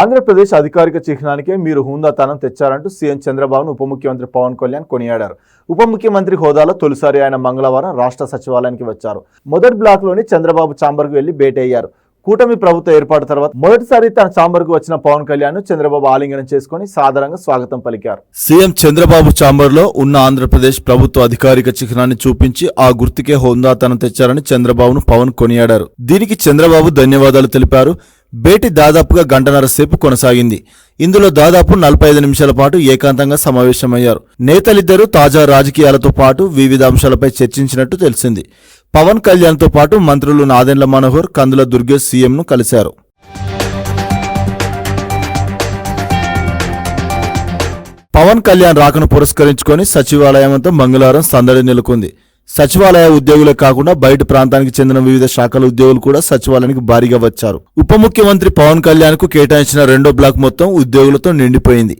ఆంధ్రప్రదేశ్ అధికారిక చిహ్నానికే మీరు హుందాతనం తెచ్చారంటూ సీఎం చంద్రబాబును ఉప ముఖ్యమంత్రి పవన్ కళ్యాణ్ కొనియాడారు. ఉప ముఖ్యమంత్రి హోదాలో తొలిసారి ఆయన మంగళవారం రాష్ట్ర సచివాలయానికి వచ్చారు. మొదటి బ్లాక్లోని చంద్రబాబు ఛాంబర్కు వెళ్లి భేటీ అయ్యారు. కూటమి ప్రభుత్వ ఏర్పాటు తర్వాత మొదటిసారి తన ఛాంబర్కు వచ్చిన పవన్ కళ్యాణ్ చంద్రబాబు ఆలింగనం చేసుకుని సాదరంగా స్వాగతం పలికారు. సీఎం చంద్రబాబు ఛాంబర్లో ఉన్న ఆంధ్రప్రదేశ్ ప్రభుత్వ అధికారిక చిహ్నాన్ని చూపించి ఆ గుర్తుకే హోందాతనం తెచ్చారని చంద్రబాబును పవన్ కొనియాడారు. దీనికి చంద్రబాబు ధన్యవాదాలు తెలిపారు. భేటీ దాదాపుగా గంటన్నర సేపు కొనసాగింది. ఇందులో దాదాపు 45 నిమిషాల పాటు ఏకాంతంగా సమావేశమయ్యారు. నేతలిద్దరూ తాజా రాజకీయాలతో పాటు వివిధ అంశాలపై చర్చించినట్టు తెలిసింది. పవన్ కళ్యాణ్తో పాటు మంత్రులు నాదెండ్ల మనోహర్, కందుల దుర్గేష్ సీఎంను కలిశారు. పవన్ కళ్యాణ్ రాకను పురస్కరించుకొని సచివాలయమంతా మంగళవారం సందడి నెలకొంది. సచివాలయ ఉద్యోగులే కాకుండా బయట ప్రాంతానికి చెందిన వివిధ శాఖల ఉద్యోగులు కూడా సచివాలయానికి భారీగా వచ్చారు. ఉప ముఖ్యమంత్రి పవన్ కళ్యాణ్ కు కేటాయించిన రెండో బ్లాక్ మొత్తం ఉద్యోగులతో నిండిపోయింది.